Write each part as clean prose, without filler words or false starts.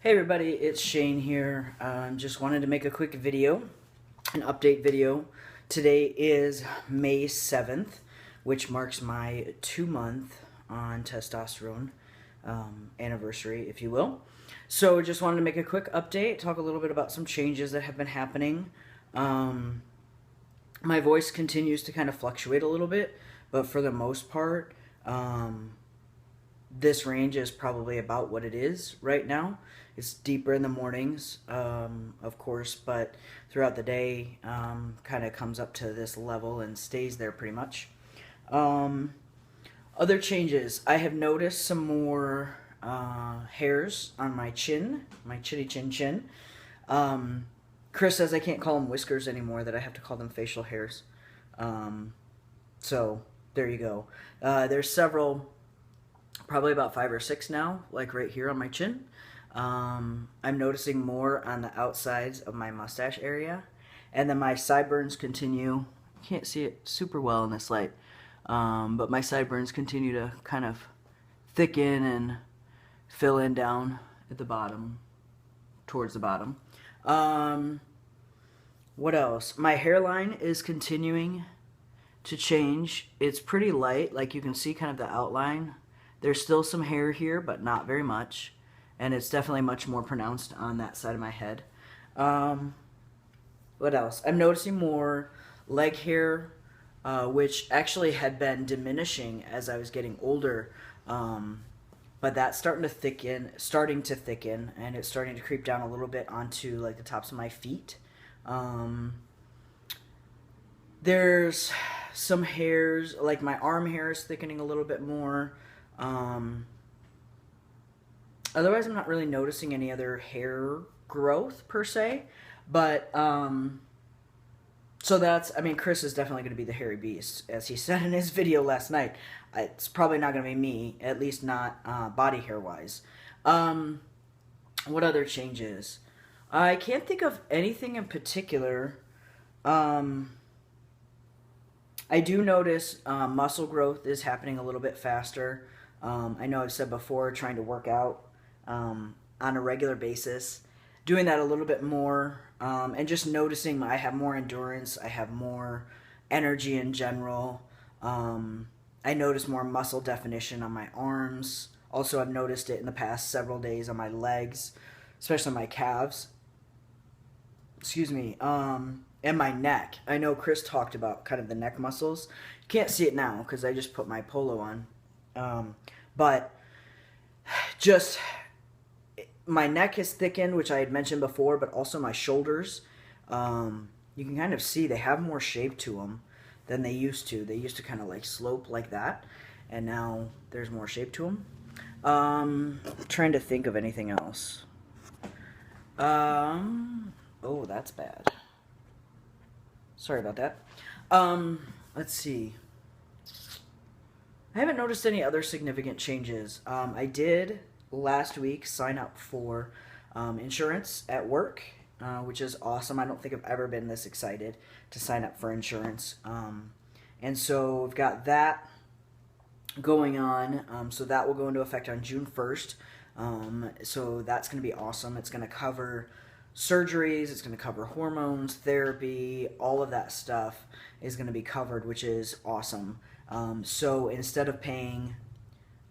Hey everybody, it's Shane here. Just wanted to make a quick video, an update video. Today is May 7th, which marks my 2-month on testosterone anniversary, if you will. So just wanted to make a quick update, talk a little bit about some changes that have been happening. My voice continues to kind of fluctuate a little bit, but for the most part, this range is probably about what it is right now. It's deeper in the mornings, of course, but throughout the day, kind of comes up to this level and stays there pretty much. Other changes, I have noticed some more hairs on my chin, my chinny chin chin. Chris says I can't call them whiskers anymore, that I have to call them facial hairs. So there you go. There's several, probably about 5 or 6 now, like right here on my chin. I'm noticing more on the outsides of my mustache area. And then my sideburns continue. You can't see it super well in this light. But my sideburns continue to kind of thicken and fill in down at the bottom, towards the bottom. What else? My hairline is continuing to change. It's pretty light, like you can see kind of the outline. There's still some hair here, but not very much. And it's definitely much more pronounced on that side of my head. What else? I'm noticing more leg hair, which actually had been diminishing as I was getting older. But that's starting to thicken, and it's starting to creep down a little bit onto like the tops of my feet. There's some hairs, like my arm hair is thickening a little bit more. Otherwise, I'm not really noticing any other hair growth per se, but so that's, I mean, Chris is definitely going to be the hairy beast, as he said in his video last night. It's probably not going to be me, at least not body hair wise. What other changes? I can't think of anything in particular. I do notice muscle growth is happening a little bit faster. I know I've said before, trying to work out on a regular basis, doing that a little bit more, and just noticing I have more endurance, I have more energy in general. I notice more muscle definition on my arms. Also, I've noticed it in the past several days on my legs, especially my calves. Excuse me. And my neck. I know Chris talked about kind of the neck muscles. You can't see it now because I just put my polo on. But just my neck is thickened, which I had mentioned before, but also my shoulders. You can kind of see they have more shape to them than they used to. They used to kind of like slope like that, and now there's more shape to them. Trying to think of anything else. Oh, that's bad. Sorry about that. Let's see. I haven't noticed any other significant changes. I did last week sign up for insurance at work, which is awesome. I don't think I've ever been this excited to sign up for insurance. And so we've got that going on. So that will go into effect on June 1st. So that's going to be awesome. It's going to cover surgeries, it's going to cover hormones, therapy, all of that stuff is going to be covered, which is awesome. So instead of paying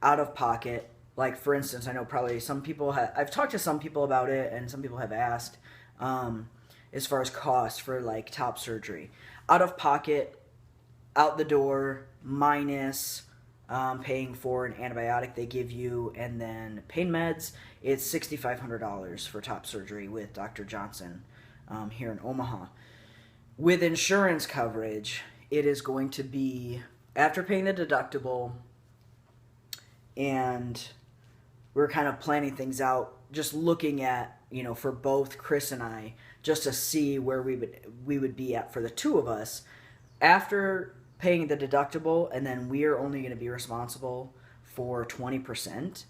out of pocket, like for instance, I know probably some people I've talked to some people about it, and some people have asked, as far as cost for like top surgery. Out of pocket, out the door, minus paying for an antibiotic they give you, and then pain meds, it's $6,500 for top surgery with Dr. Johnson here in Omaha. With insurance coverage, it is going to be, after paying the deductible, and we're kind of planning things out, just looking at, for both Chris and I, just to see where we would be at for the two of us, after paying the deductible, and then we are only going to be responsible for 20%.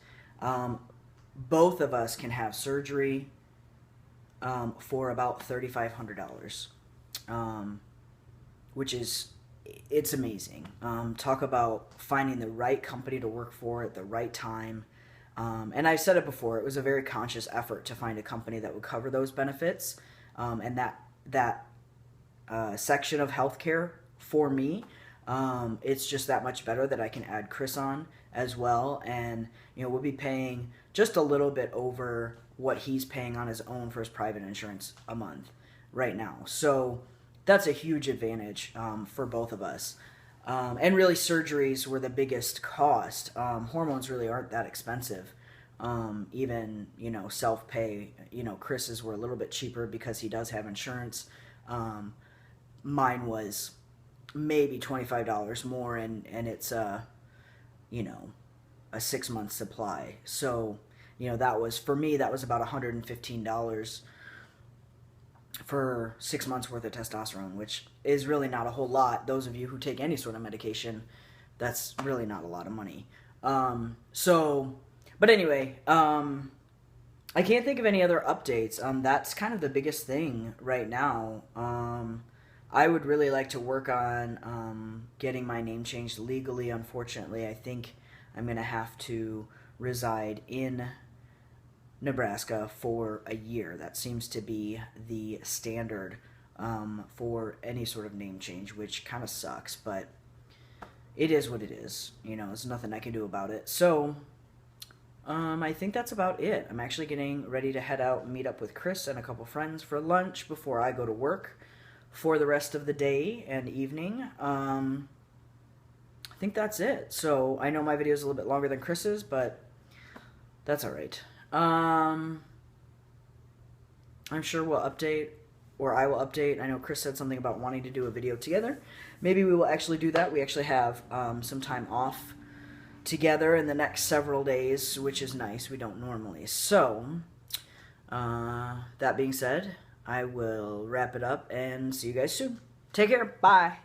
Both of us can have surgery for about $3,500, which is, it's amazing. Talk about finding the right company to work for at the right time. And I've said it before, it was a very conscious effort to find a company that would cover those benefits, and that section of healthcare for me. It's just that much better that I can add Chris on as well, and we'll be paying just a little bit over what he's paying on his own for his private insurance a month right now. So that's a huge advantage for both of us. And really, surgeries were the biggest cost. Hormones really aren't that expensive. Even self-pay. Chris's were a little bit cheaper because he does have insurance. Mine was maybe $25 more, and it's a 6-month supply. So that was, for me, that was about $115 for 6 months worth of testosterone, which is really not a whole lot. Those of you who take any sort of medication, that's really not a lot of money. But anyway, I can't think of any other updates. That's kind of the biggest thing right now. I would really like to work on getting my name changed legally. Unfortunately, I think I'm going to have to reside in Nebraska for a year. That seems to be the standard for any sort of name change, which kind of sucks, but it is what it is. There's nothing I can do about it. So I think that's about it. I'm actually getting ready to head out and meet up with Chris and a couple friends for lunch before I go to work for the rest of the day and evening. I think that's it. So I know my video is a little bit longer than Chris's, but that's all right. I'm sure we'll update, or I will update. I know Chris said something about wanting to do a video together. Maybe we will actually do that. We actually have some time off together in the next several days, which is nice. We don't normally. So, that being said, I will wrap it up and see you guys soon. Take care. Bye.